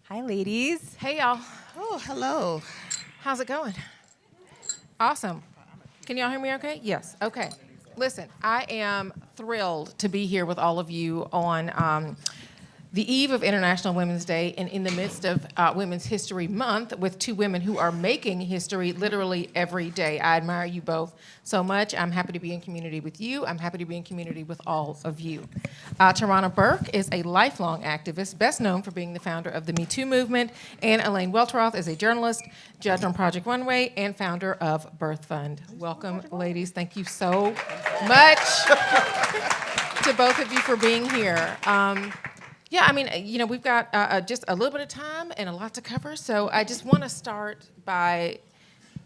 Hi, ladies. Hey, y'all. Oh, hello. How's it going? Awesome. Can y'all hear me okay? Yes. Okay. Listen, I am thrilled to be here with all of you on the eve of International Women's Day and in the midst of Women's History Month with two women who are making history literally every day. I admire you both so much. I'm happy to be in community with you. I'm happy to be in community with all of you. Tarana Burke is a lifelong activist, best known for being the founder of the MeToo movement, and Elaine Welteroth is a journalist, judge on Project Runway, and founder of birthFUND. Welcome, ladies. Thank you so much to both of you for being here. Yeah, I mean, we've got just a little bit of time and a lot to cover, so I just want to start by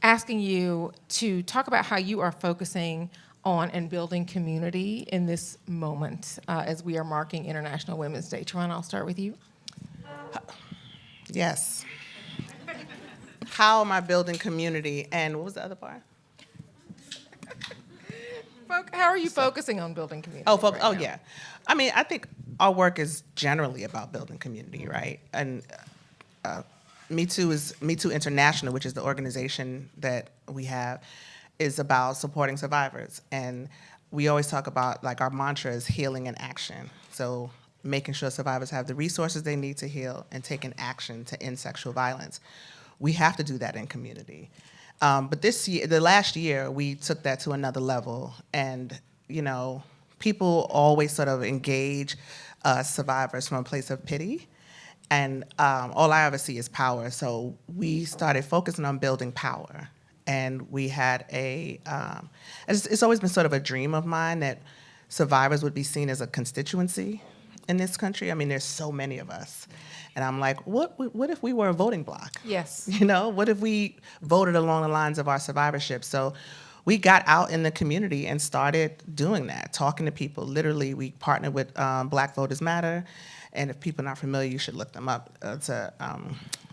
asking you to talk about how you are focusing on and building community in this moment as we are marking International Women's Day. Tarana, I'll start with you. Yes. How am I building community? And what was the other part? How are you focusing on building community? Oh, yeah. I mean, I think our work is generally about building community, right? And MeToo International, which is the organization that we have, is about supporting survivors. And we always talk about, like, our mantra is healing in action. So making sure survivors have the resources they need to heal and taking action to end sexual violence. We have to do that in community. But the last year, we took that to another level. And, people always sort of engage survivors from a place of pity. And all I ever see is power. So we started focusing on building power. And we had it's always been sort of a dream of mine that survivors would be seen as a constituency in this country. I mean, there's so many of us. And I'm like, what if we were a voting bloc? Yes. What if we voted along the lines of our survivorship? So we got out in the community and started doing that, talking to people. Literally, we partnered with Black Voters Matter. And if people are not familiar, you should look them up. It's an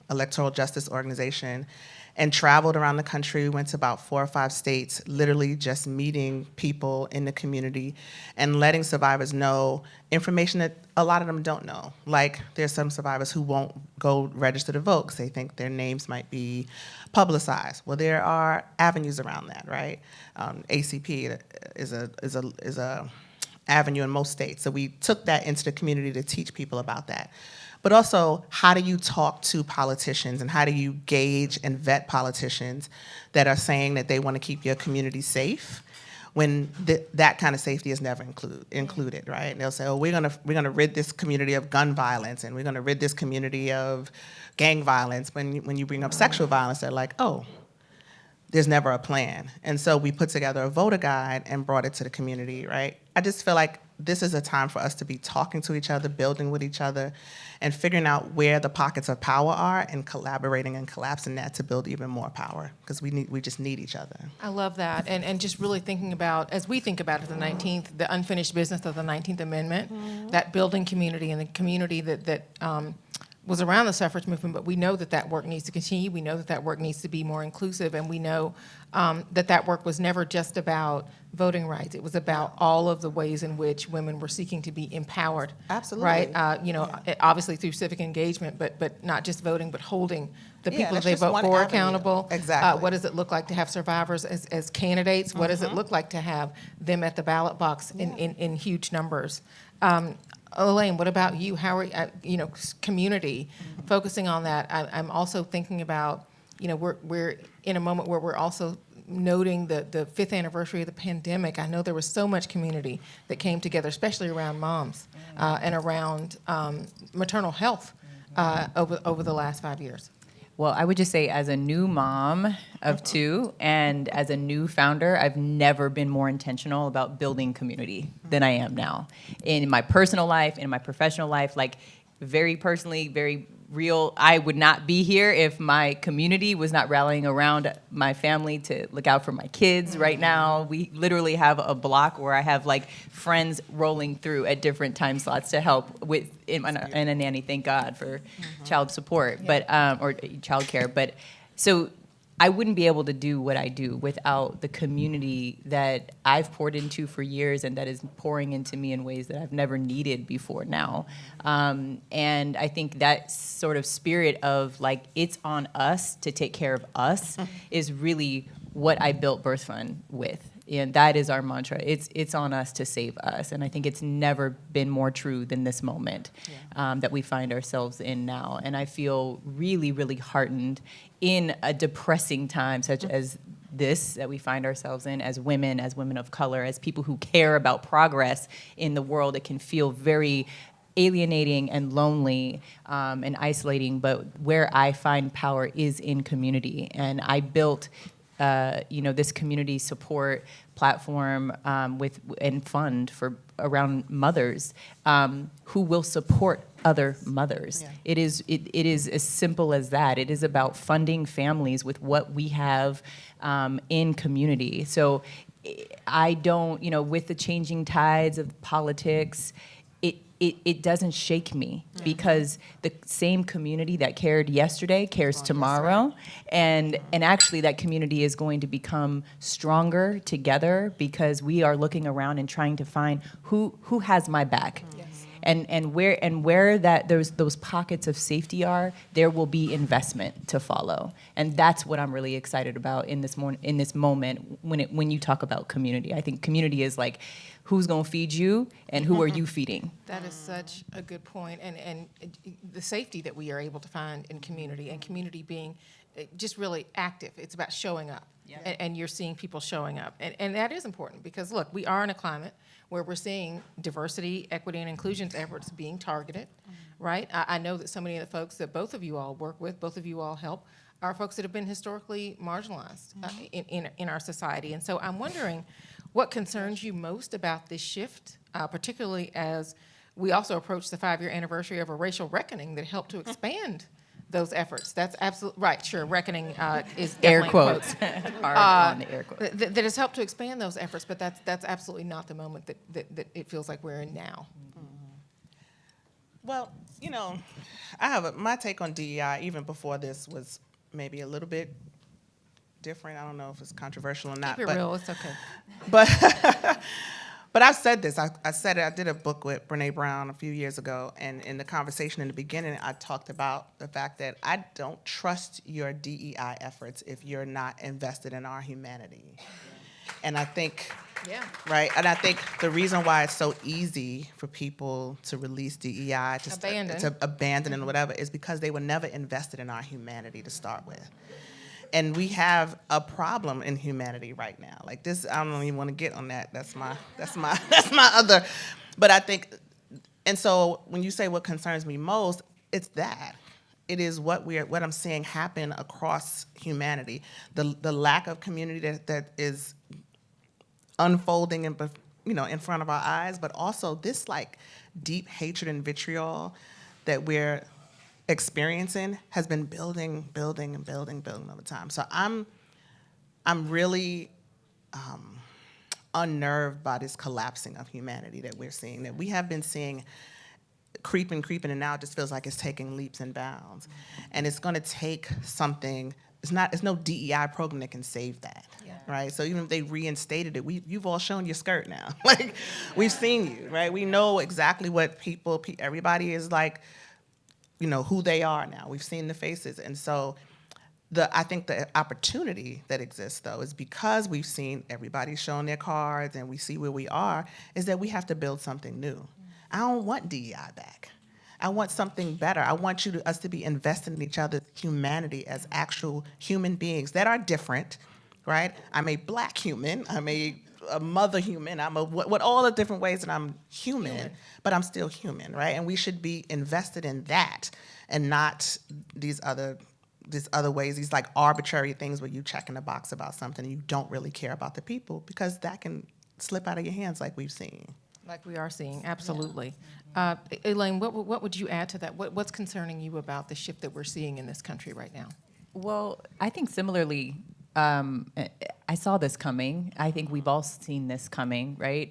electoral justice organization. And traveled around the country. We went to about 4 or 5 states, literally just meeting people in the community and letting survivors know information that a lot of them don't know. Like, there's some survivors who won't go register to vote because they think their names might be publicized. Well, there are avenues around that, right? ACP is a avenue in most states. So we took that into the community to teach people about that. But also, how do you talk to politicians and how do you gauge and vet politicians that are saying that they want to keep your community safe when that kind of safety is never included, right? And they'll say, oh, we're gonna rid this community of gun violence and we're gonna rid this community of gang violence. When you bring up sexual violence, they're like, oh, there's never a plan. And so we put together a voter guide and brought it to the community, right? I just feel like this is a time for us to be talking to each other, building with each other, and figuring out where the pockets of power are and collaborating and collapsing that to build even more power, because we just need each other. I love that. And just really thinking about, as we think about it, the unfinished business of the 19th Amendment, that building community and the community that was around the suffrage movement, but we know that work needs to continue. We know that work needs to be more inclusive, and we know that work was never just about voting rights. It was about all of the ways in which women were seeking to be empowered. Absolutely. Right? Obviously through civic engagement, but not just voting, but holding the people that they just vote one for avenue. accountable. Exactly. What does it look like to have survivors as candidates? What does it look like to have them at the ballot box in huge numbers? Elaine, what about you? How are community, focusing on that? I'm also thinking about, we're in a moment where we're also noting the 5th anniversary of the pandemic. I know there was so much community that came together, especially around moms and around maternal health over the last 5 years. Well, I would just say, as a new mom of 2 and as a new founder, I've never been more intentional about building community than I am now. In my personal life, in my professional life, like, very personally, very real. I would not be here if my community was not rallying around my family to look out for my kids. Right now, we literally have a block where I have, like, friends rolling through at different time slots to help with, and a nanny, thank God for child support, but or child care. But so I wouldn't be able to do what I do without the community that I've poured into for years and that is pouring into me in ways that I've never needed before now. And I think that sort of spirit of like, it's on us to take care of us is really what I built birthFUND with. And that is our mantra. It's on us to save us. And I think it's never been more true than this moment that we find ourselves in now. And I feel really, really heartened in a depressing time such as this that we find ourselves in as women of color, as people who care about progress in the world. It can feel very alienating and lonely and isolating, but where I find power is in community. And I built this community support platform and fund for around mothers who will support other mothers. Yeah. It is as simple as that. It is about funding families with what we have in community. So I don't, with the changing tides of politics, it doesn't shake me because the same community that cared yesterday cares tomorrow. And actually that community is going to become stronger together because we are looking around and trying to find who has my back. And where that those pockets of safety are, there will be investment to follow. And that's what I'm really excited about in this moment when you talk about community. I think community is like, who's going to feed you and who are you feeding? That is such a good point. And the safety that we are able to find in community, and community being just really active. It's about showing up. Yeah. And you're seeing people showing up. And that is important because, look, we are in a climate where we're seeing diversity, equity, and inclusion efforts being targeted, right? I know that so many of the folks that both of you all work with, both of you all help, are folks that have been historically marginalized in our society. And so I'm wondering, what concerns you most about this shift, particularly as we also approach the 5-year anniversary of a racial reckoning that helped to expand those efforts? That's absolutely right. Sure, reckoning is air definitely quotes. Hard on the air quotes. That has helped to expand those efforts, but that's absolutely not the moment that it feels like we're in now. Well, I have my take on DEI even before this was maybe a little bit different. I don't know if it's controversial or not. Keep it real. It's okay. But I've said this. I said it. I did a book with Brene Brown a few years ago, and in the conversation in the beginning, I talked about the fact that I don't trust your DEI efforts if you're not invested in our humanity. And I think, right, and I think the reason why it's so easy for people to release DEI, to abandon and whatever, is because they were never invested in our humanity to start with. And we have a problem in humanity right now. Like this, I don't even want to get on that. That's my other. But I think, and so when you say what concerns me most, it's that. It is what I'm seeing happen across humanity. The lack of community that is unfolding in front of our eyes, but also this like deep hatred and vitriol that we're experiencing has been building over time. So I'm really unnerved by this collapsing of humanity that we're seeing, that we have been seeing creeping, and now it just feels like it's taking leaps and bounds. And it's going to take something. It's no DEI program that can save that, right? So even if they reinstated it, you've all shown your skirt now. Like, we've seen you, right? We know exactly what everybody is like, who they are now. We've seen the faces. And so I think the opportunity that exists, though, is because we've seen everybody showing their cards and we see where we are, is that we have to build something new. I don't want DEI back. I want something better. I want us to be invested in each other's humanity as actual human beings that are different, right? I'm a Black human. I'm a mother human. I'm what all the different ways that I'm human, but I'm still human, right? And we should be invested in that and not these other ways, these like arbitrary things where you check in the box about something and you don't really care about the people, because that can slip out of your hands like we've seen. Like we are seeing, absolutely. Yeah. Elaine, what would you add to that? What's concerning you about the shift that we're seeing in this country right now? Well, I think similarly, I saw this coming. I think we've all seen this coming, right?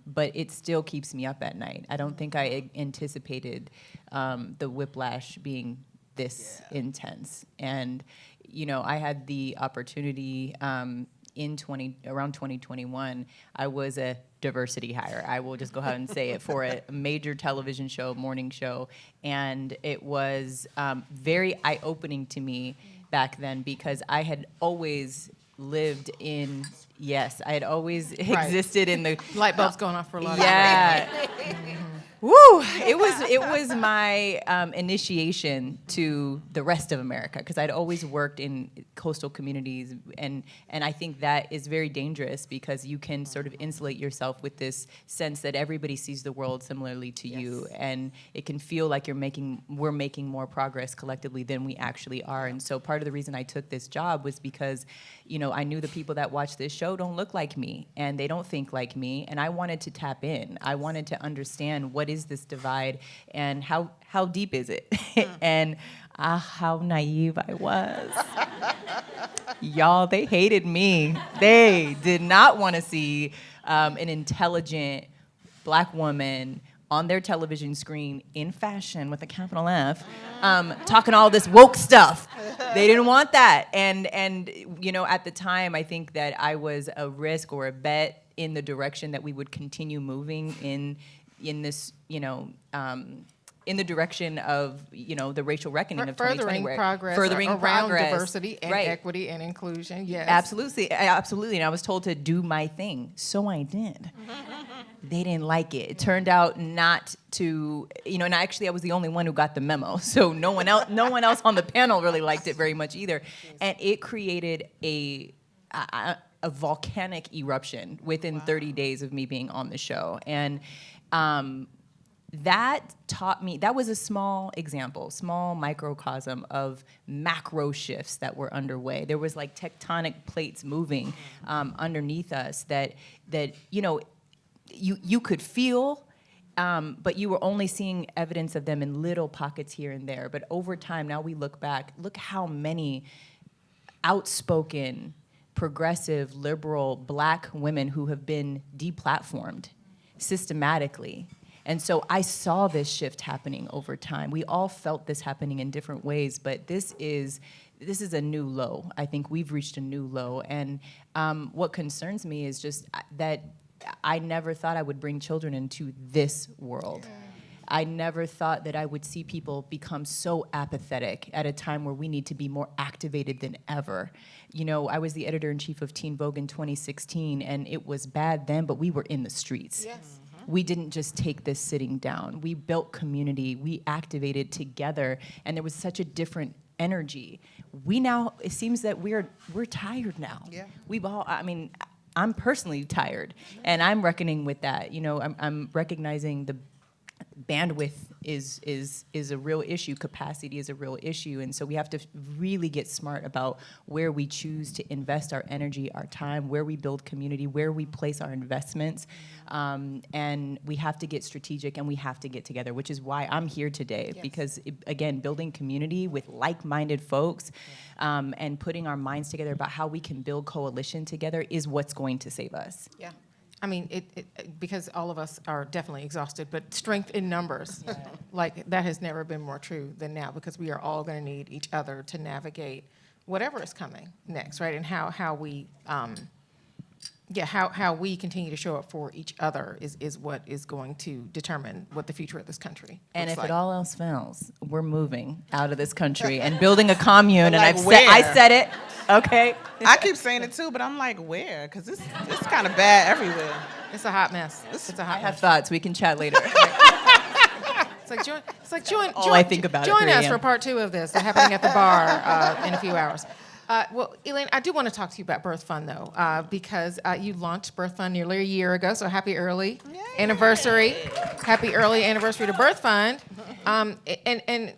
But it still keeps me up at night. I don't think I anticipated the whiplash being this intense. And, you know, I had the opportunity around 2021, I was a diversity hire. I will just go ahead and say it, for a major television show, morning show. And it was very eye-opening to me back then, because I had always lived in, yes, I had always existed in the Light bulbs going off for a lot of yeah. Woo! It was my initiation to the rest of America, because I'd always worked in coastal communities, and I think that is very dangerous, because you can sort of insulate yourself with this sense that everybody sees the world similarly to you, and it can feel like we're making more progress collectively than we actually are. And so part of the reason I took this job was because, you know, I knew the people that watch this show don't look like me, and they don't think like me, and I wanted to tap in. I wanted to understand, what is this divide, and how deep is it? And how naive I was. Y'all, they hated me. They did not want to see an intelligent Black woman on their television screen in fashion with a capital F, talking all this woke stuff. They didn't want that. And you know, at the time, I think that I was a risk or a bet in the direction that we would continue moving in this, you know, in the direction of, you know, the racial reckoning of 2020. Furthering progress diversity and equity and inclusion, yes. Absolutely, absolutely. And I was told to do my thing, so I did. They didn't like it. It turned out not to, you know, and actually I was the only one who got the memo, so no one else on the panel really liked it very much either. And it created a volcanic eruption within 30 days of me being on the show. And that taught me, that was a small example, small microcosm of macro shifts that were underway. There was like tectonic plates moving underneath us that you know, you could feel, but you were only seeing evidence of them in little pockets here and there. But over time, now we look back, look how many outspoken, progressive, liberal, Black women who have been deplatformed systematically. And so I saw this shift happening over time. We all felt this happening in different ways, but this is a new low. I think we've reached a new low. And what concerns me is just that I never thought I would bring children into this world. I never thought that I would see people become so apathetic at a time where we need to be more activated than ever. You know, I was the editor-in-chief of Teen Vogue in 2016, and it was bad then, but we were in the streets. Yes. We didn't just take this sitting down. We built community. We activated together, and there was such a different energy. We now, it seems that we're tired now. Yeah. We've all, I mean, I'm personally tired, and I'm reckoning with that. You know, I'm recognizing the bandwidth is a real issue. Capacity is a real issue. And so we have to really get smart about where we choose to invest our energy, our time, where we build community, where we place our investments. And we have to get strategic, and we have to get together, which is why I'm here today. Yes. Because, again, building community with like-minded folks and putting our minds together about how we can build coalition together is what's going to save us. Yeah. I mean, because all of us are definitely exhausted, but strength in numbers, like that has never been more true than now, because we are all going to need each other to navigate whatever is coming next, right? And how we continue to show up for each other is what is going to determine what the future of this country and looks if like. it all else fails, we're moving out of this country and building a commune. And Like I said it. Okay. I keep saying it too, but I'm like, where? Because it's kind of bad everywhere. It's a hot mess. It's a hot I have mess. thoughts. We can chat later. Join I think about it, join 3 us a.m. for part 2 of this, happening at the bar in a few hours. Well, Elaine, I do want to talk to you about birthFUND, though, because you launched birthFUND nearly a year ago, so happy early anniversary. Happy early anniversary to birthFUND. And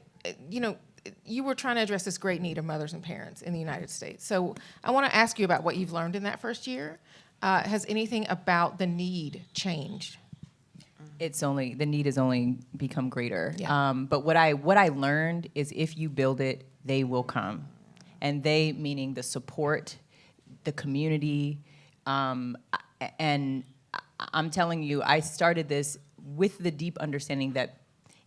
you know, you were trying to address this great need of mothers and parents in the United States. So I want to ask you about what you've learned in that first year. Has anything about the need changed? The need has only become greater. Yeah. But what I learned is, if you build it, they will come. And they, meaning the support, the community, and I'm telling you, I started this with the deep understanding that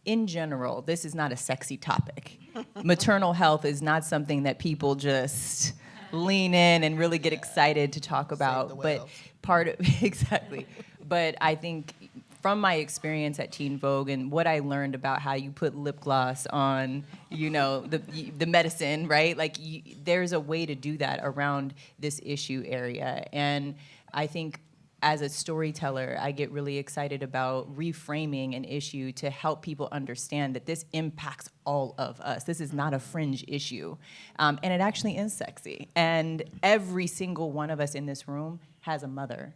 in general, this is not a sexy topic. Maternal health is not something that people just lean in and really get excited to talk about. But part of, exactly. But I think from my experience at Teen Vogue and what I learned about how you put lip gloss on, you know, the medicine, right? Like there's a way to do that around this issue area. And I think as a storyteller, I get really excited about reframing an issue to help people understand that this impacts all of us. This is not a fringe issue. And it actually is sexy. And every single one of us in this room has a mother.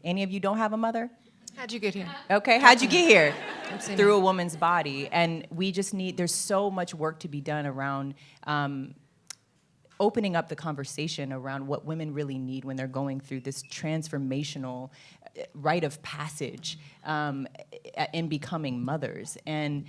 Any of you don't have a mother? How'd you get here? Okay, how'd you get here? Through a woman's body. And we just there's so much work to be done around opening up the conversation around what women really need when they're going through this transformational rite of passage in becoming mothers. And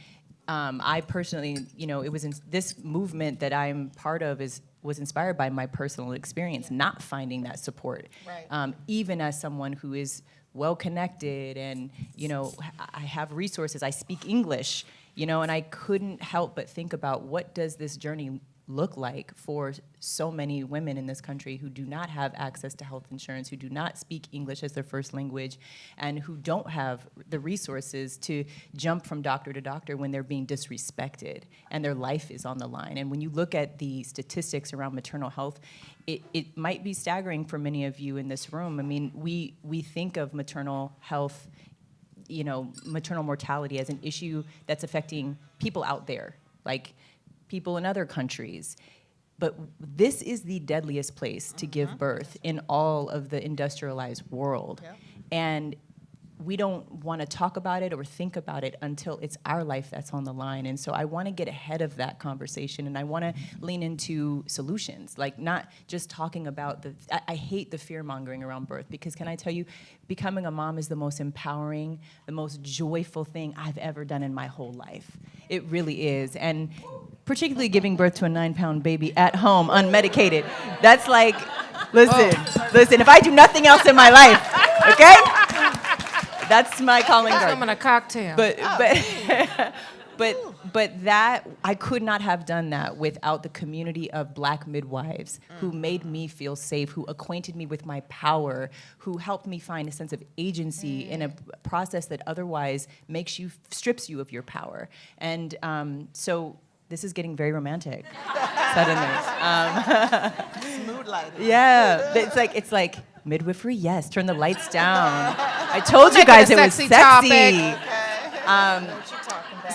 I personally, you know, it was in this movement that I'm part of was inspired by my personal experience, not finding that support. Right. Even as someone who is well-connected and, you know, I have resources, I speak English, you know, and I couldn't help but think about what does this journey look like for so many women in this country who do not have access to health insurance, who do not speak English as their first language, and who don't have the resources to jump from doctor to doctor when they're being disrespected and their life is on the line. And when you look at the statistics around maternal health, it might be staggering for many of you in this room. I mean, we think of maternal health, you know, maternal mortality as an issue that's affecting people out there, like people in other countries. But this is the deadliest place to give birth in all of the industrialized world. Yep. And we don't want to talk about it or think about it until it's our life that's on the line. And so I want to get ahead of that conversation, and I want to lean into solutions, like not just talking about I hate the fear-mongering around birth, because can I tell you, becoming a mom is the most empowering, the most joyful thing I've ever done in my whole life. It really is. And particularly giving birth to a 9-pound baby at home, unmedicated. That's like, listen, if I do nothing else in my life, okay? That's my calling card. I'm in a cocktail. But that, I could not have done that without the community of Black midwives who made me feel safe, who acquainted me with my power, who helped me find a sense of agency in a process that otherwise strips you of your power. And so this is getting very romantic suddenly. Smooth lighting. Yeah, it's like midwifery, yes. Turn the lights down. I told you guys it was sexy.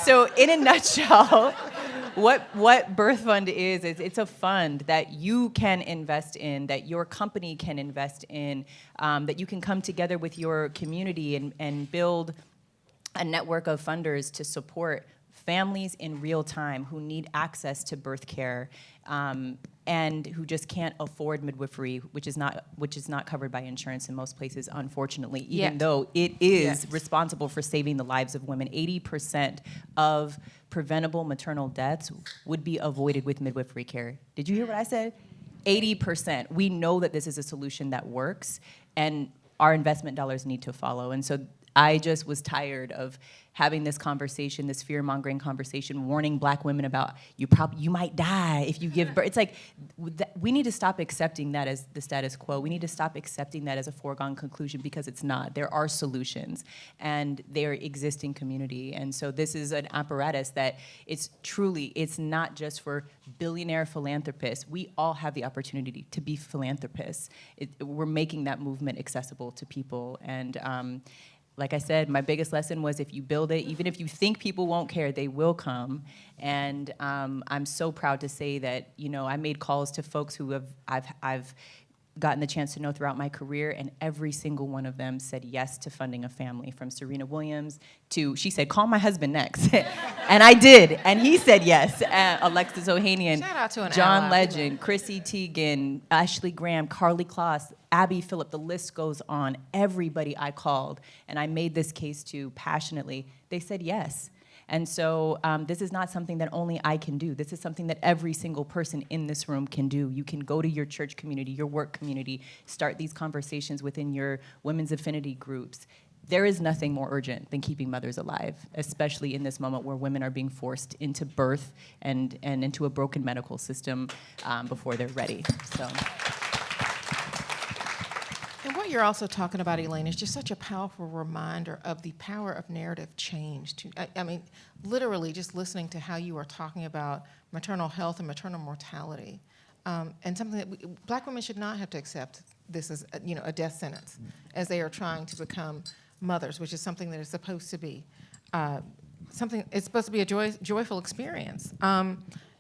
So in a nutshell, what birthFUND is it's a fund that you can invest in, that your company can invest in, that you can come together with your community and build a network of funders to support families in real time who need access to birth care, and who just can't afford midwifery, which is not covered by insurance in most places, unfortunately, even though it is responsible for saving the lives of women. 80% of preventable maternal deaths would be avoided with midwifery care. Did you hear what I said? 80%. We know that this is a solution that works, and our investment dollars need to follow. And so I just was tired of having this conversation, this fear-mongering conversation, warning Black women about you might die if you give birth. It's like we need to stop accepting that as the status quo. We need to stop accepting that as a foregone conclusion, because it's not. There are solutions, and they're existing community. And so this is an apparatus that it's not just for billionaire philanthropists. We all have the opportunity to be philanthropists. We're making that movement accessible to people. And like I said, my biggest lesson was if you build it, even if you think people won't care, they will come. And I'm so proud to say that, you know, I made calls to folks who I've gotten the chance to know throughout my career, and every single one of them said yes to funding a family, from Serena Williams to, she said, call my husband next. And I did, and he said yes. Alexis Ohanian, Shout out to an John ally. Legend, Chrissy Teigen, Ashley Graham, Carly Kloss, Abby Phillip, the list goes on. Everybody I called, and I made this case to passionately, they said yes. And so this is not something that only I can do. This is something that every single person in this room can do. You can go to your church community, your work community, start these conversations within your women's affinity groups. there is nothing more urgent than keeping mothers alive, especially in this moment where women are being forced into birth and into a broken medical system before they're ready. So. And what you're also talking about, Elaine, is just such a powerful reminder of the power of narrative change. I mean, literally just listening to how you are talking about maternal health and maternal mortality, and something that Black women should not have to accept this as a death sentence as they are trying to become mothers, which is something that is supposed to be it's supposed to be a joyful experience.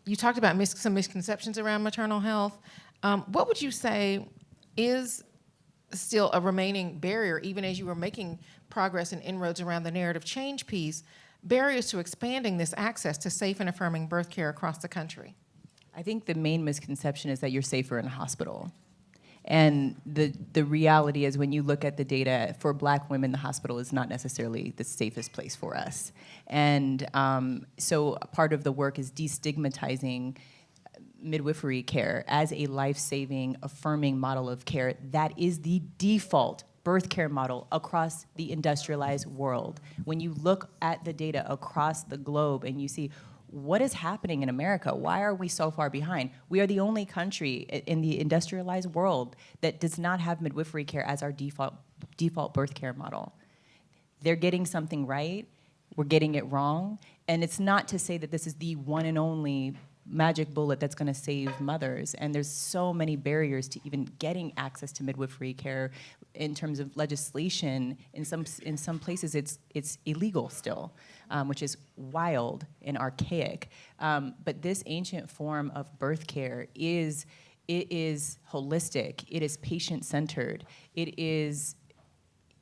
You talked about some misconceptions around maternal health. What would you say is still a remaining barrier, even as you were making progress and inroads around the narrative change piece, barriers to expanding this access to safe and affirming birth care across the country? I think the main misconception is that you're safer in a hospital. And the reality is when you look at the data, for Black women, the hospital is not necessarily the safest place for us. And so part of the work is destigmatizing midwifery care as a life-saving, affirming model of care that is the default birth care model across the industrialized world. When you look at the data across the globe and you see what is happening in America, why are we so far behind? We are the only country in the industrialized world that does not have midwifery care as our default birth care model. They're getting something right, we're getting it wrong, and it's not to say that this is the one and only magic bullet that's going to save mothers. And there's so many barriers to even getting access to midwifery care in terms of legislation. In some places, it's illegal still, which is wild and archaic. But this ancient form of birth care is holistic. It is patient-centered. It is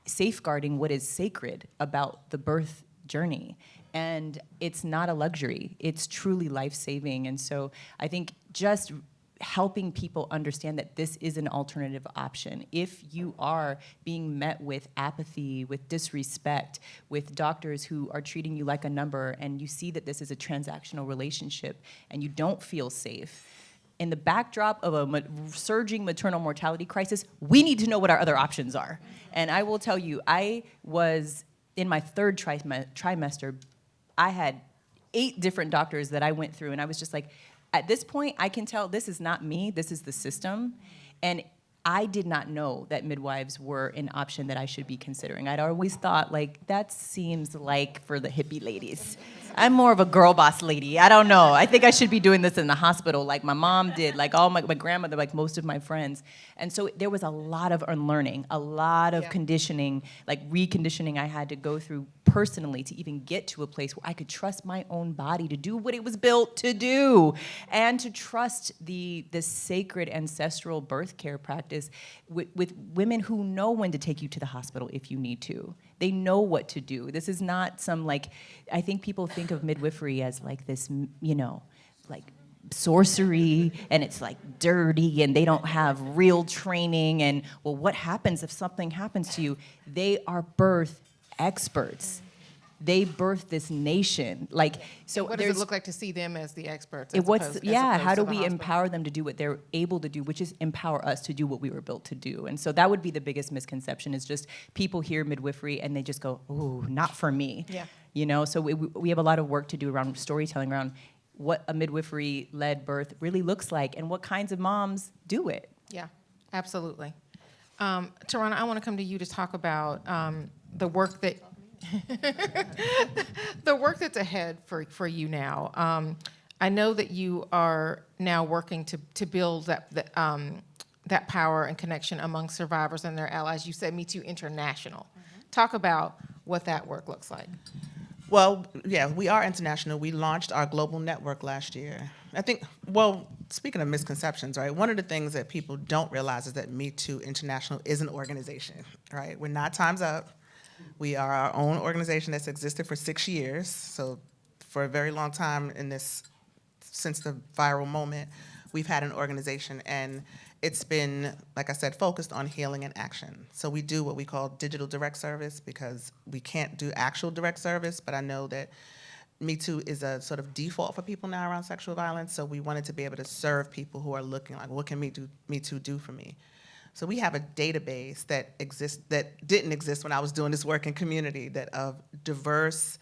safeguarding what is sacred about the birth journey. And it's not a luxury. It's truly life-saving. And so I think just helping people understand that this is an alternative option. If you are being met with apathy, with disrespect, with doctors who are treating you like a number, and you see that this is a transactional relationship and you don't feel safe, in the backdrop of a surging maternal mortality crisis, we need to know what our other options are. And I will tell you, I was in my third trimester, I had 8 different doctors that I went through, and I was just like, at this point, I can tell this is not me, this is the system. And I did not know that midwives were an option that I should be considering. I'd always thought, like, that seems like for the hippie ladies. I'm more of a girl boss lady. I don't know. I think I should be doing this in the hospital like my mom did, like all my grandmother, like most of my friends. And so there was a lot of unlearning, a lot of conditioning, like reconditioning I had to go through personally to even get to a place where I could trust my own body to do what it was built to do, and to trust the sacred ancestral birth care practice with women who know when to take you to the hospital if you need to. They know what to do. This is not some, like, I think people think of midwifery as like this, like sorcery, and it's like dirty, and they don't have real training, and well, what happens if something happens to you? They are birth experts. They birth this nation. Like, so what does it look like to see them as the experts? How do we empower them to do what they're able to do, which is empower us to do what we were built to do? And so that would be the biggest misconception, is just people hear midwifery and they just go, ooh, not for me. Yeah. So we have a lot of work to do around storytelling, around what a midwifery-led birth really looks like and what kinds of moms do it. Yeah, absolutely. Tarana, I want to come to you to talk about the work that the work that's ahead for you now. I know that you are now working to build that power and connection among survivors and their allies. You said MeToo International. Talk about what that work looks like. Well, yeah, we are international. We launched our global network last year. I think, well, speaking of misconceptions, right, one of the things that people don't realize is that MeToo International is an organization, right? We're not Time's Up. We are our own organization that's existed for 6 years. So for a very long time since the viral moment, we've had an organization, and it's been, like I said, focused on healing and action. So we do what we call digital direct service, because we can't do actual direct service, but I know that MeToo is a sort of default for people now around sexual violence, so we wanted to be able to serve people who are looking like, what can MeToo do for me? So we have a database that didn't exist when I was doing this work in community, that of diverse,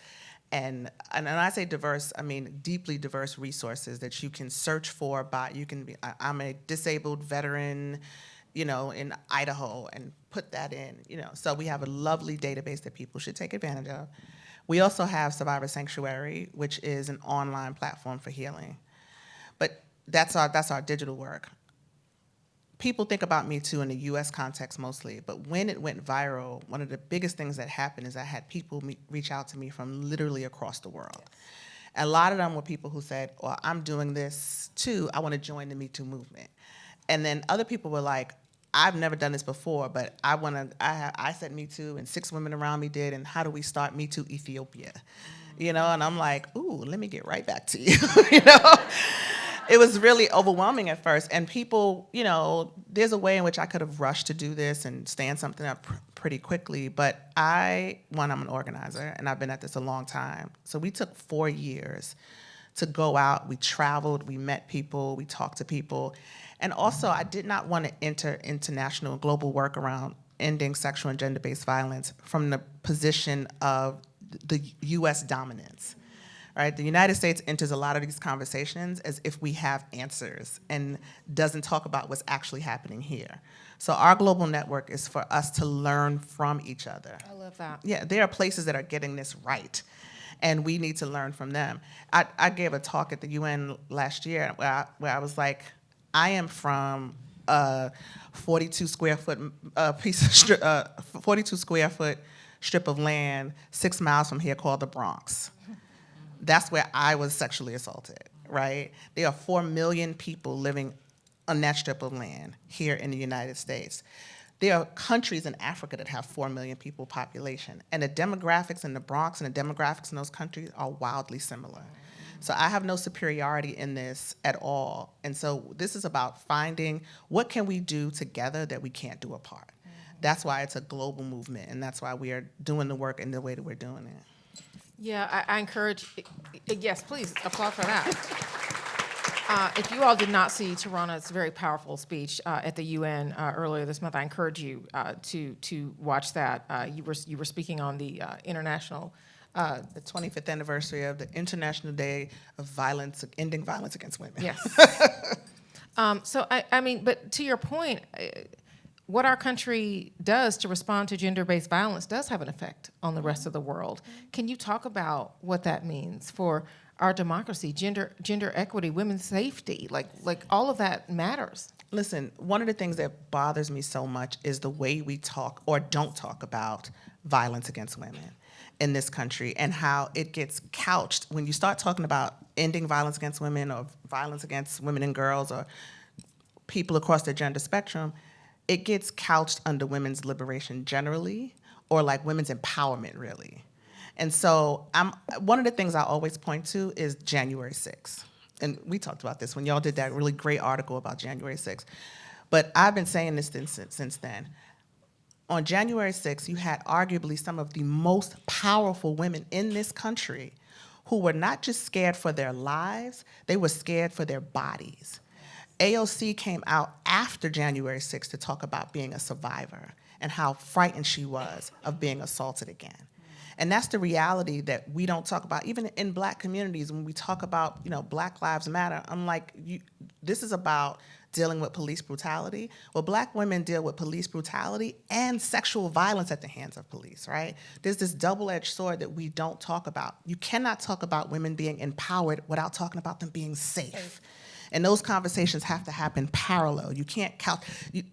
and when I say diverse, I mean deeply diverse resources that you can search for by, I'm a disabled veteran, in Idaho, and put that in, So we have a lovely database that people should take advantage of. We also have Survivor Sanctuary, which is an online platform for healing. But that's our digital work. People think about MeToo in the U.S. context mostly, but when it went viral, one of the biggest things that happened is I had people reach out to me from literally across the world. And a lot of them were people who said, well, I'm doing this too, I want to join the MeToo movement. And then other people were like, I've never done this before, but I said MeToo, and 6 women around me did, and how do we start MeToo Ethiopia? And I'm like, ooh, let me get right back to you, It was really overwhelming at first, and people, there's a way in which I could have rushed to do this and stand something up pretty quickly, but I'm an organizer, and I've been at this a long time. So we took 4 years to go out. We traveled, we met people, we talked to people, and also I did not want to enter international and global work around ending sexual and gender-based violence from the position of the U.S. dominance. Right? The United States enters a lot of these conversations as if we have answers and doesn't talk about what's actually happening here. So our global network is for us to learn from each other. I love that. Yeah, there are places that are getting this right, and we need to learn from them. I gave a talk at the UN last year where I was like, I am from a 42 square foot strip of land 6 miles from here called the Bronx. That's where I was sexually assaulted, right? There are 4 million people living on that strip of land here in the United States. There are countries in Africa that have 4 million people population, and the demographics in the Bronx and the demographics in those countries are wildly similar. So I have no superiority in this at all. And so this is about finding what can we do together that we can't do apart. That's why it's a global movement, and that's why we are doing the work in the way that we're doing it. Yeah, I encourage, yes, please, applaud for that. If you all did not see Tarana's very powerful speech at the UN earlier this month, I encourage you to watch that. You were speaking on the international... the 25th anniversary of the International Day of Ending Violence Against Women. Yes. So, but to your point, what our country does to respond to gender-based violence does have an effect on the rest of the world. Can you talk about what that means for our democracy, gender equity, women's safety? Like all of that matters. Listen, one of the things that bothers me so much is the way we talk or don't talk about violence against women in this country, and how it gets couched when you start talking about ending violence against women or violence against women and girls or people across the gender spectrum. It gets couched under women's liberation generally, or like women's empowerment, really. And so one of the things I always point to is January 6th. And we talked about this when y'all did that really great article about January 6th. But I've been saying this since then. On January 6th, you had arguably some of the most powerful women in this country who were not just scared for their lives, they were scared for their bodies. AOC came out after January 6th to talk about being a survivor and how frightened she was of being assaulted again. And that's the reality that we don't talk about. Even in Black communities, when we talk about, Black Lives Matter, I'm like, this is about dealing with police brutality. Well, Black women deal with police brutality and sexual violence at the hands of police, right? There's this double-edged sword that we don't talk about. You cannot talk about women being empowered without talking about them being safe. And those conversations have to happen parallel. You can't count.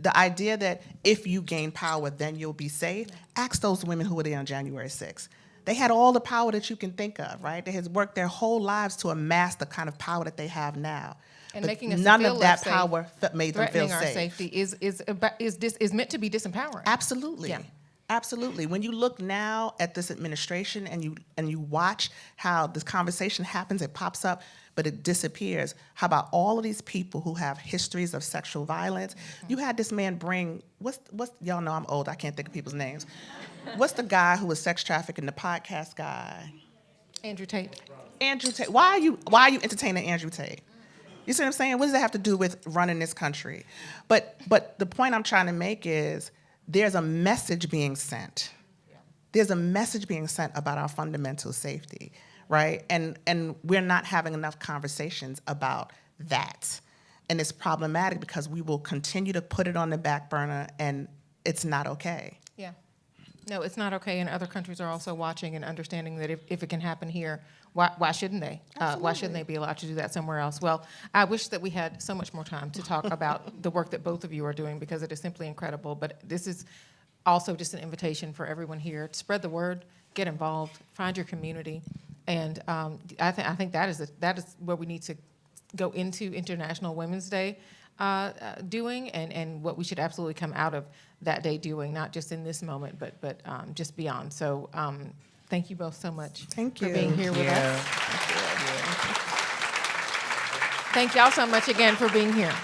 The idea that if you gain power, then you'll be safe, ask those women who were there on January 6th. They had all the power that you can think of, right? They had worked their whole lives to amass the kind of power that they have now. And but making us none feel of that less safe, power made them feel threatening our safe. safety is meant to be disempowering. Absolutely. Yeah. Absolutely. When you look now at this administration and you watch how this conversation happens, it pops up, but it disappears. How about all of these people who have histories of sexual violence? Mm-hmm. You had this man bring, what's y'all know I'm old, I can't think of people's names. What's the guy who was sex trafficking, the podcast guy? Andrew Tate. Andrew Tate. Why are you entertaining Andrew Tate? You see what I'm saying? What does that have to do with running this country? But the point I'm trying to make is there's a message being sent. There's a message being sent about our fundamental safety, right? And we're not having enough conversations about that. And it's problematic because we will continue to put it on the back burner, and it's not okay. Yeah. No, it's not okay, and other countries are also watching and understanding that if it can happen here, why shouldn't they? Why shouldn't they be allowed to do that somewhere else? Well, I wish that we had so much more time to talk about the work that both of you are doing, because it is simply incredible. But this is also just an invitation for everyone here to spread the word, get involved, find your community, and I think that is where we need to go into International Women's Day doing, and what we should absolutely come out of that day doing, not just in this moment, but just beyond. So thank you both so much for being here with us. Thank y'all so much again for being here.